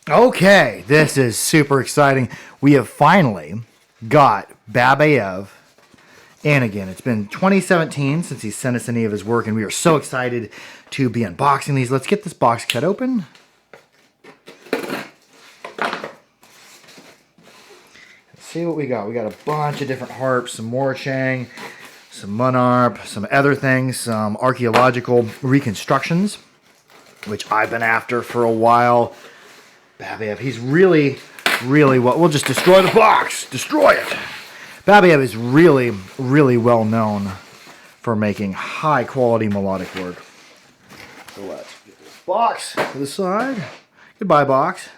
Okay, this is super exciting. We have finally got Babayev in again. It's been 2017 since he sent us any of his work, and we are so excited to be unboxing these. Let's get this box cut open. Let's see what we got. We got a bunch of different harps, some Morchang, some Munarp, some other things, some archaeological reconstructions, which I've been after for a while. Babayev, he's really well. We'll just destroy the box. Destroy it. Babayev is really well known for making high quality melodic work. So let's get this box to the side. Goodbye, box.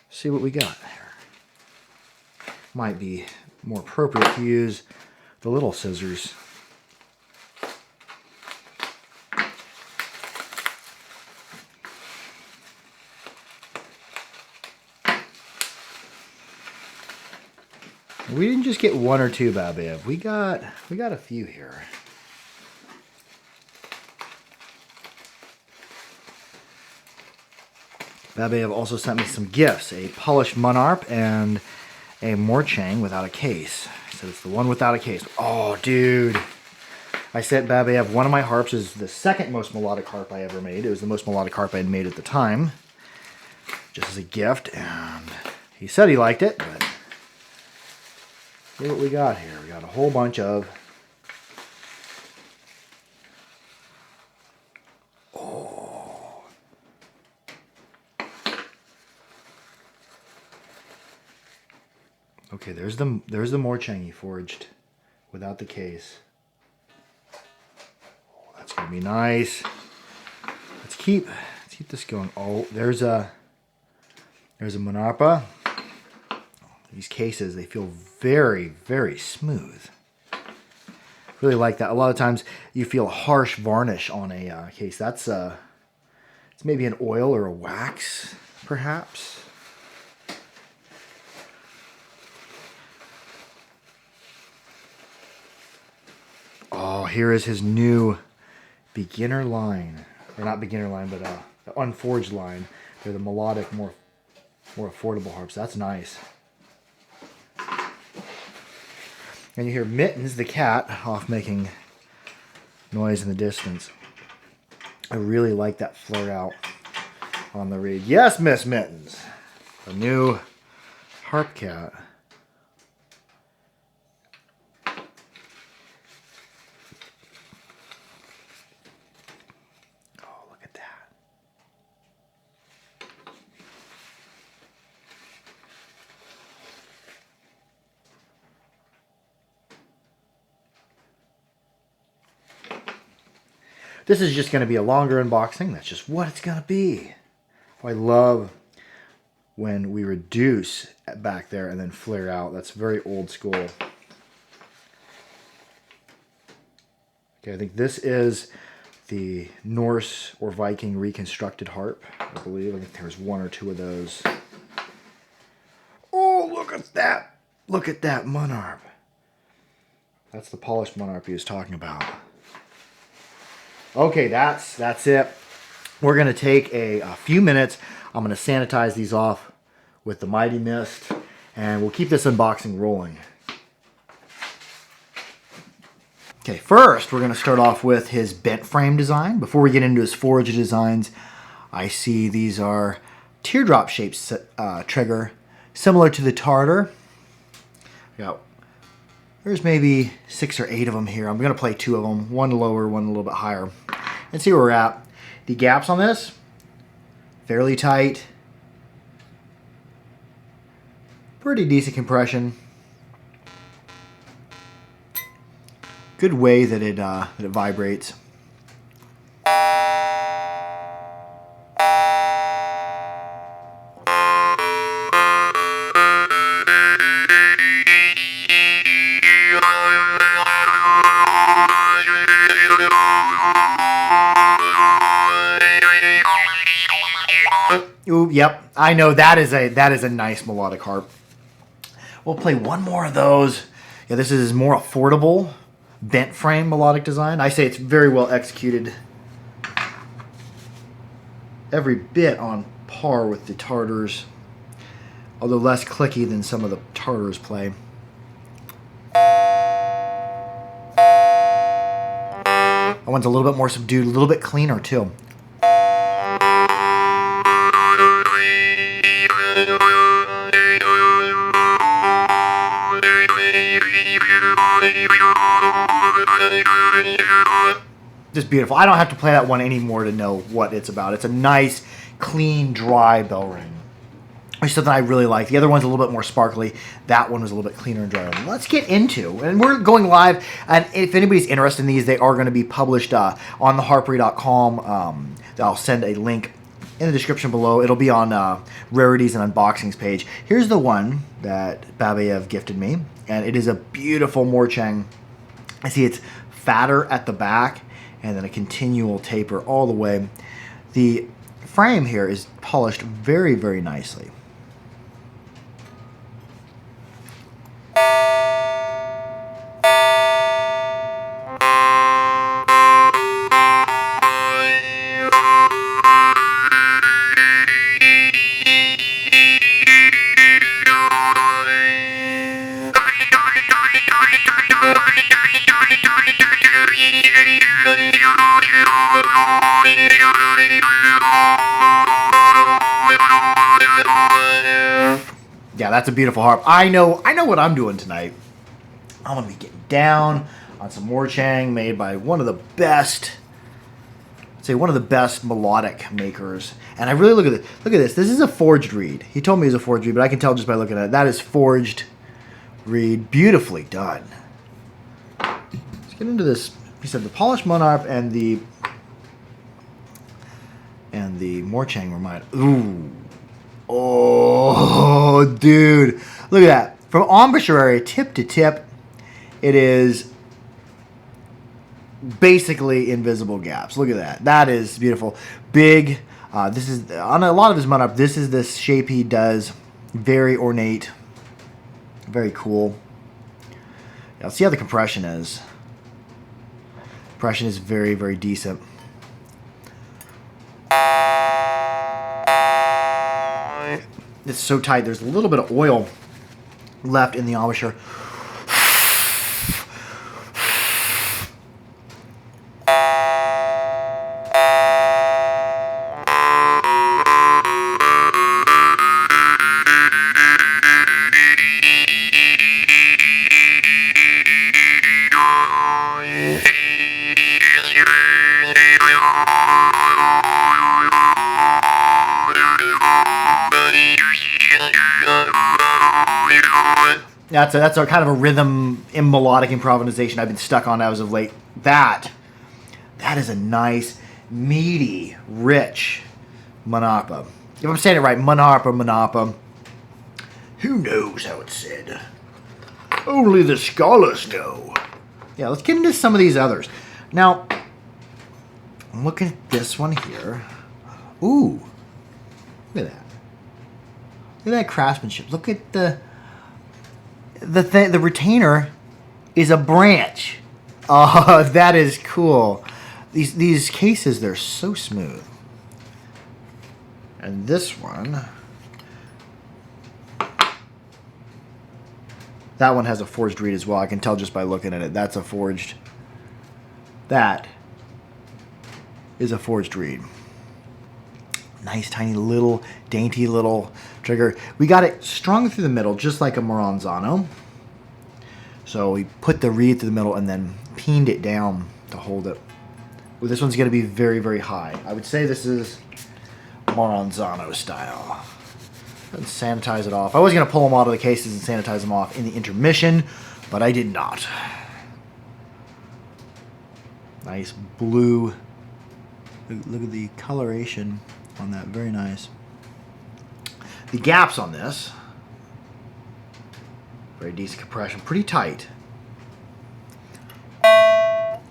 See what we got here. Might be more appropriate to use the little scissors. We didn't just get one or two Babayev. We got a few here. Babayev also sent me some gifts, a polished Munarp and a Morchang without a case. He said it's the one without a case. Oh, dude. I sent Babayev one of my harps. Is the second most melodic harp I ever made. It was the most melodic harp I had made at the time, just as a gift, and he said he liked it, but see what we got here. We got a whole bunch of... Oh. Okay, there's the Morchang he forged without the case. Oh, that's gonna be nice. Let's keep this going. Oh, there's a Monarpa. These cases, they feel very smooth. Really like that. A lot of times you feel harsh varnish on a case. That's it's maybe an oil or a wax, perhaps. Oh, here is his new beginner line, or not beginner line, but the unforged line. They're the melodic, more affordable harps. That's nice. And you hear Mittens, the cat, off making noise in the distance. I really like that flare out on the reed. Yes, Miss Mittens. A new harp cat. Oh, look at that. This is just going to be a longer unboxing. That's just what it's going to be. Oh, I love when we reduce back there and then flare out. That's very old school. Okay, I think this is the Norse or Viking reconstructed harp, I believe. I think there's one or two of those. Oh, look at that. Look at that Munarp. That's the polished Munarp he was talking about. Okay, that's it. We're going to take a few minutes. I'm going to sanitize these off with the Mighty Mist, and we'll keep this unboxing rolling. Okay, first we're going to start off with his bent frame design. Before we get into his forged designs, I see these are teardrop shaped trigger, similar to the Tartar. There's maybe 6 or 8 of them here. I'm going to play 2 of them, one lower, one a little bit higher, and see where we're at. The gaps on this, fairly tight. Pretty decent compression. Good way that it vibrates. Ooh, yep, I know that is a nice melodic harp. We'll play one more of those. Yeah, this is more affordable bent frame melodic design. I say it's very well executed. every bit on par with the Tartars, although less clicky than some of the Tartars play. That one's a little bit more subdued, a little bit cleaner too. Just beautiful. I don't have to play that one anymore to know what it's about. It's a nice, clean, dry bell ring, which is something I really like. The other one's a little bit more sparkly. That one was a little bit cleaner and drier. Let's get into, and we're going live, and if anybody's interested in these, they are going to be published on theharpery.com. I'll send a link in the description below. It'll be on Rarities and Unboxings page. Here's the one that Babayev gifted me, and it is a beautiful Morchang. I see it's fatter at the back, and then a continual taper all the way. The frame here is polished very, very nicely. Yeah, that's a beautiful harp. I know what I'm doing tonight. I'm gonna be getting down on some Morchang made by one of the best, I'd say one of the best melodic makers. And I really look at this. Look at this. This is a forged reed. He told me it was a forged reed, but I can tell just by looking at it. That is forged reed, beautifully done. Let's get into this. He said the polished Monarp and the Morchang were mine. Ooh. Oh, dude. Look at that. From embouchure area, tip to tip, it is basically invisible gaps. Look at that. That is beautiful. Big. This is, on a lot of his Monarp, this is the shape he does. Very ornate. Very cool. Yeah, let's see how the compression is. Compression is very, very decent. It's so tight. There's a little bit of oil left in the embouchure. That's a kind of a rhythm in melodic improvisation I've been stuck on as of late. That is a nice, meaty, rich Manapa. If I'm saying it right, Manapa. Who knows how it's said? Only the scholars know. Yeah, let's get into some of these others. Now, I'm looking at this one here. Ooh, look at that. Look at that craftsmanship. Look at the retainer is a branch. Oh, that is cool. These cases, they're so smooth. And this one, that one has a forged reed as well. I can tell just by looking at it. That's a forged. That is a forged reed. Nice, tiny, little, dainty little trigger. We got it strung through the middle, just like a Maranzano. So we put the reed through the middle and then peened it down to hold it. Well, this one's going to be very, very high. I would say this is Maranzano style. And sanitize it off. I was going to pull them out of the cases and sanitize them off in the intermission, but I did not. Nice blue. Look at the coloration on that. Very nice. The gaps on this, very decent compression. Pretty tight.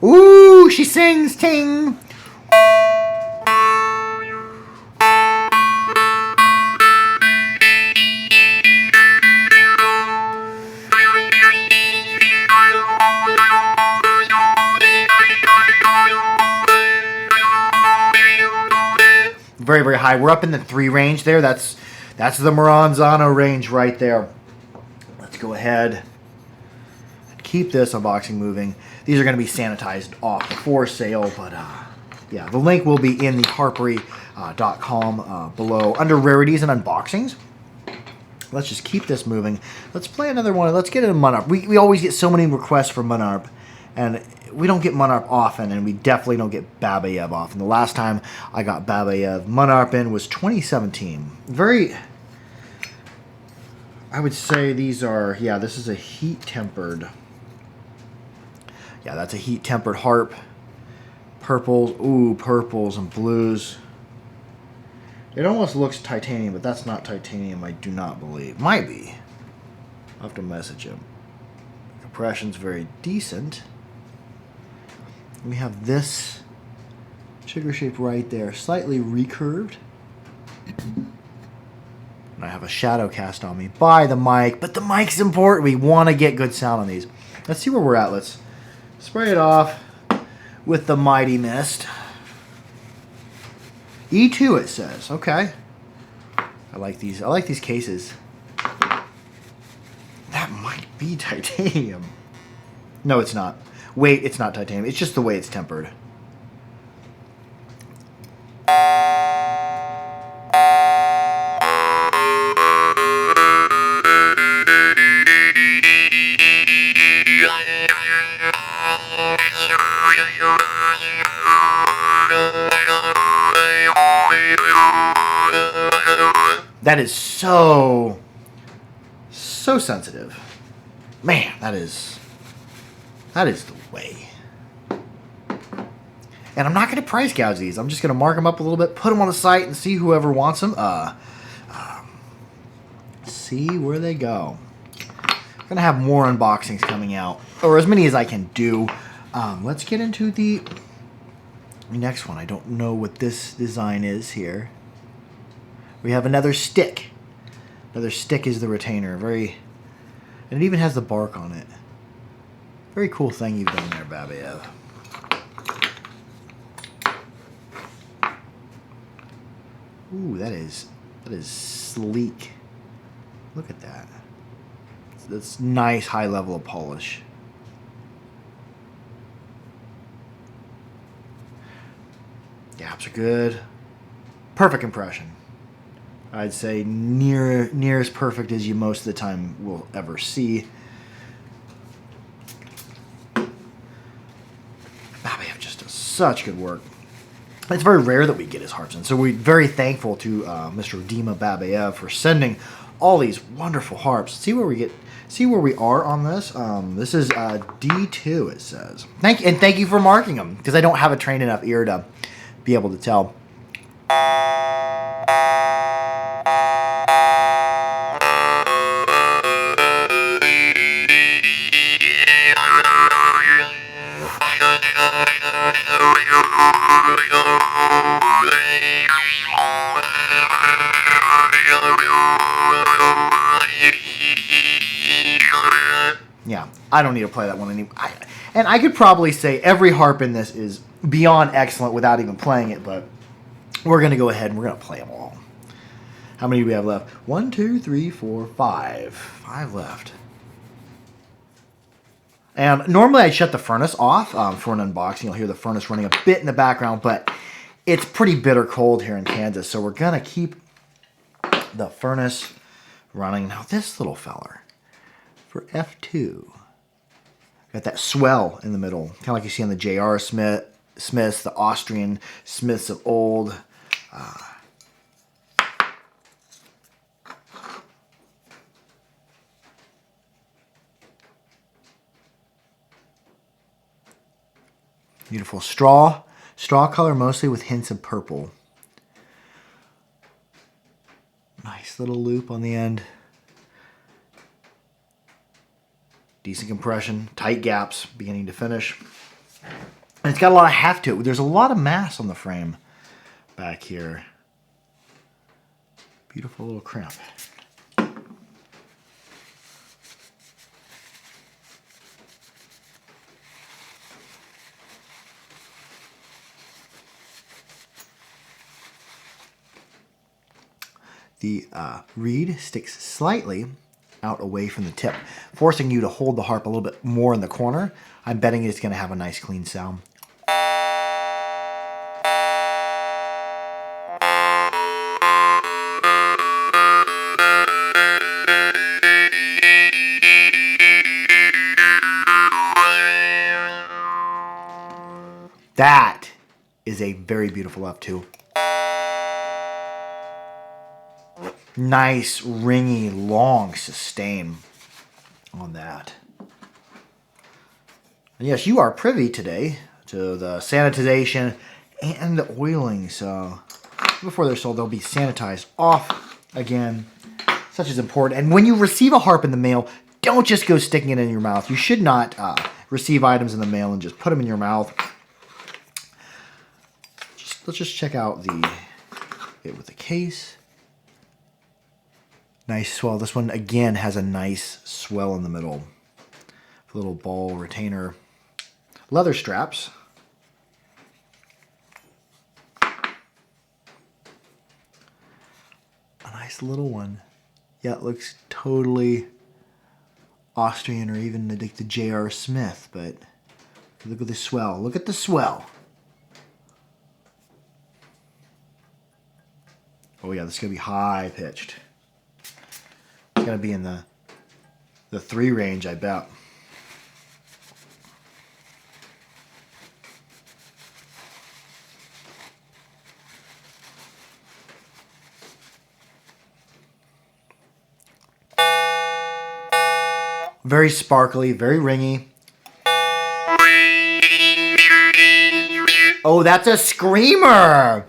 Ooh, she sings, ting. Very, very high. We're up in the 3 range there. That's the Maranzano range right there. Let's go ahead and keep this unboxing moving. These are going to be sanitized off before sale, but yeah, the link will be in the harpery.com below under rarities and unboxings. Let's just keep this moving. Let's play another one. Let's get into Munarp. We always get so many requests for Munarp, and we don't get Munarp often, and we definitely don't get Babayev often. The last time I got Babayev Munarp in was 2017. Very, I would say these are, yeah, this is a heat-tempered. Yeah, that's a heat-tempered harp. Purples, ooh, purples and blues. It almost looks titanium, but that's not titanium, I do not believe. Might be. I'll have to message him. Compression's very decent. We have this sugar shape right there, slightly recurved. And I have a shadow cast on me by the mic, but the mic's important. We want to get good sound on these. Let's see where we're at. Let's spray it off with the Mighty Mist. E2 it says. Okay. I like these. I like these cases. That might be titanium. No, it's not. Wait, it's not titanium. It's just the way it's tempered. That is so sensitive. Man, that is the way. And I'm not going to price gouge these. I'm just going to mark them up a little bit, put them on the site, and see whoever wants them. See where they go. I'm going to have more unboxings coming out, or as many as I can do. Let's get into the next one. I don't know what this design is here. We have another stick. Another stick is the retainer. And it even has the bark on it. Very cool thing you've done there, Babayev. Ooh, that is sleek. Look at that. That's nice high level of polish. Gaps are good. Perfect impression. I'd say near as perfect as you most of the time will ever see. Babayev just does such good work. It's very rare that we get his harps in, so we're very thankful to Mr. Dima Babayev for sending all these wonderful harps. See where we are on this. This is D2. It says. Thank you for marking them, because I don't have a trained enough ear to be able to tell. Yeah, I don't need to play that one anymore. And I could probably say every harp in this is beyond excellent without even playing it, but we're going to go ahead and we're going to play them all. How many do we have left? 1, 2, 3, 4, 5. 5 left. And normally I'd shut the furnace off for an unboxing. You'll hear the furnace running a bit in the background, but it's pretty bitter cold here in Kansas, so we're going to keep the furnace running. Now this little feller, for F2, got that swell in the middle, kind of like you see on the J.R. Smiths, the Austrian Smiths of old. Beautiful straw color, mostly with hints of purple. Nice little loop on the end. Decent compression, tight gaps, beginning to finish. And it's got a lot of heft to it. There's a lot of mass on the frame back here. Beautiful little crimp. the reed sticks slightly out away from the tip, forcing you to hold the harp a little bit more in the corner. I'm betting it's going to have a nice clean sound. That is a very beautiful F2. Nice, ringy, long sustain on that. And yes, you are privy today to the sanitization and the oiling. So before they're sold, they'll be sanitized off again. Such is important. And when you receive a harp in the mail, don't just go sticking it in your mouth. You should not receive items in the mail and just put them in your mouth. Let's just check out it with the case. Nice swell. This one, again, has a nice swell in the middle. Little ball retainer. Leather straps. A nice little one. Yeah, it looks totally Austrian or even like the J.R. Smith, but look at the swell. Look at the swell. Oh yeah, this is going to be high pitched. It's going to be in the 3 range, I bet. Very sparkly, very ringy. Oh, that's a screamer!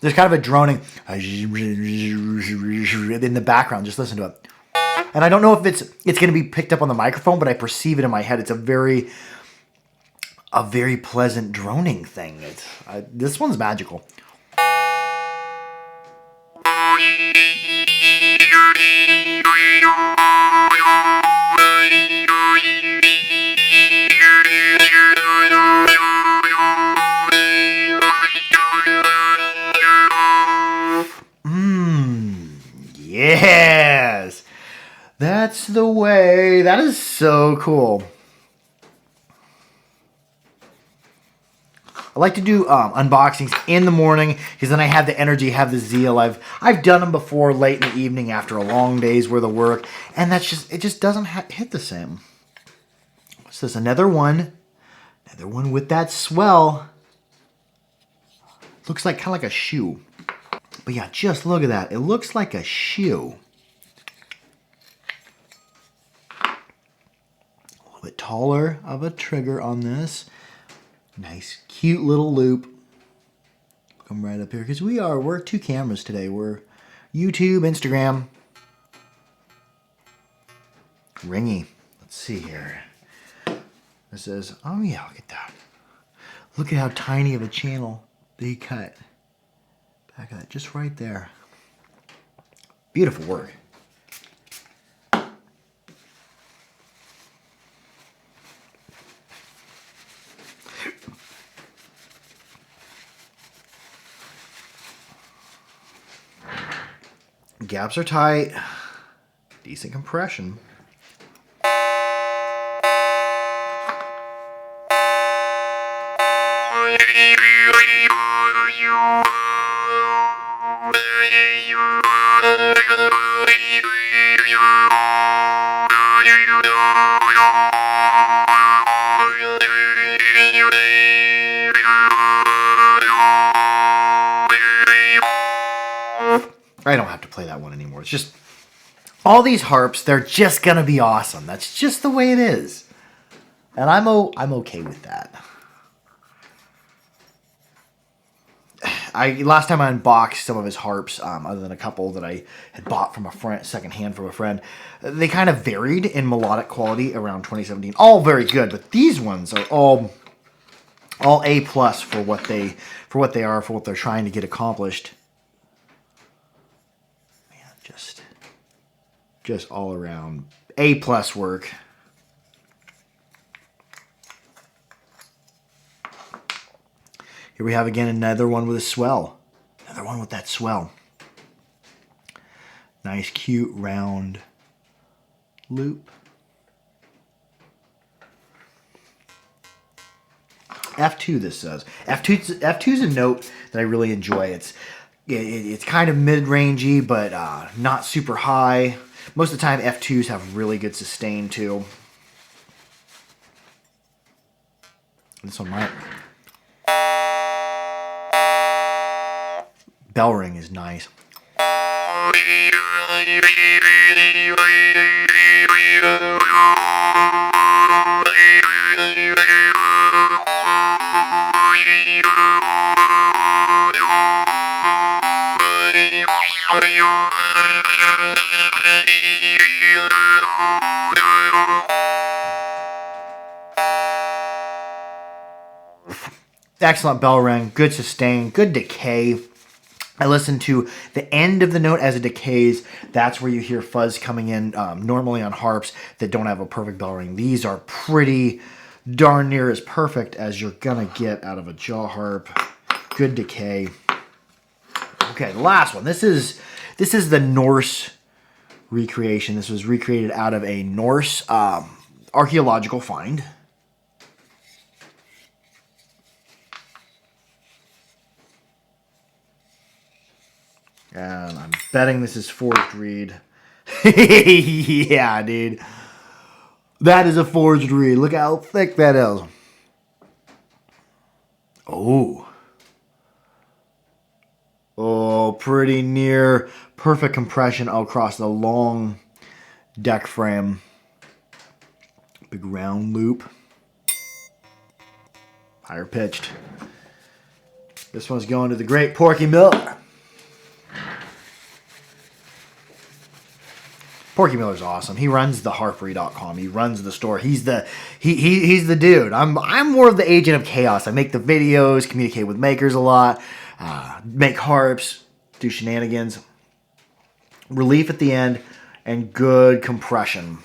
There's kind of a droning in the background. Just listen to it. And I don't know if it's going to be picked up on the microphone, but I perceive it in my head. It's a very pleasant droning thing. This one's magical. Yes! That's the way. That is so cool. I like to do unboxings in the morning because then I have the energy, have the zeal. I've done them before late in the evening after a long day's worth of work, and it just doesn't hit the same. What's this? Another one with that swell. Looks like kind of like a shoe. But yeah, just look at that. It looks like a shoe. A little bit taller of a trigger on this. Nice, cute little loop. Come right up here because we're 2 cameras today. We're YouTube, Instagram. Ringy. Let's see here. This is, oh yeah, look at that. Look at how tiny of a channel they cut. Back of that, just right there. Beautiful work. Gaps are tight. Decent compression. I don't have to play that one anymore. It's just, all these harps, they're just going to be awesome. That's just the way it is. And I'm okay with that. Last time I unboxed some of his harps, other than a couple that I had bought from a friend, secondhand from a friend, they kind of varied in melodic quality around 2017. All very good, but these ones are all A+ for what they are, for what they're trying to get accomplished. Man, just all around A+ work. Here we have again another one with a swell. Another one with that swell. Nice, cute, round loop. F2 this says. F2 is a note that I really enjoy. It's kind of mid-rangey, but not super high. Most of the time, F2s have really good sustain, too. This one might. Bell ring is nice. Excellent bell ring, good sustain, good decay. I listen to the end of the note as it decays. That's where you hear fuzz coming in, normally on harps that don't have a perfect bell ring. These are pretty darn near as perfect as you're gonna get out of a jaw harp. Good decay. Okay, the last one. This is the Norse recreation. This was recreated out of a Norse archaeological find. And I'm betting this is forged reed. Yeah, dude. That is a forged reed. Look how thick that is. Oh. Oh, pretty near perfect compression across the long deck frame. Big round loop. Higher pitched. This one's going to the great Porky Miller. Porky Miller's awesome. He runs the harpery.com. He runs the store. He's the dude. I'm more of the agent of chaos. I make the videos, communicate with makers a lot, make harps, do shenanigans. Relief at the end, and good compression.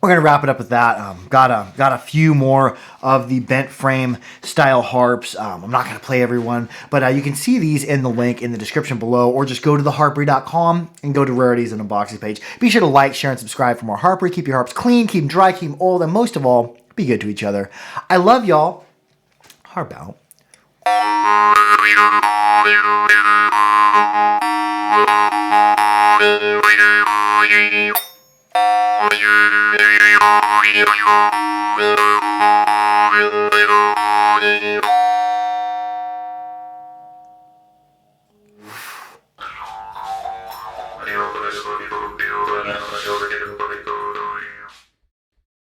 We're going to wrap it up with that. Got a few more of the bent frame style harps. I'm not going to play everyone, but you can see these in the link in the description below, or just go to theharpery.com and go to rarities and unboxing page. Be sure to like, share, and subscribe for more harpery. Keep your harps clean, keep them dry, keep them old, and most of all, be good to each other. I love y'all. Harp out.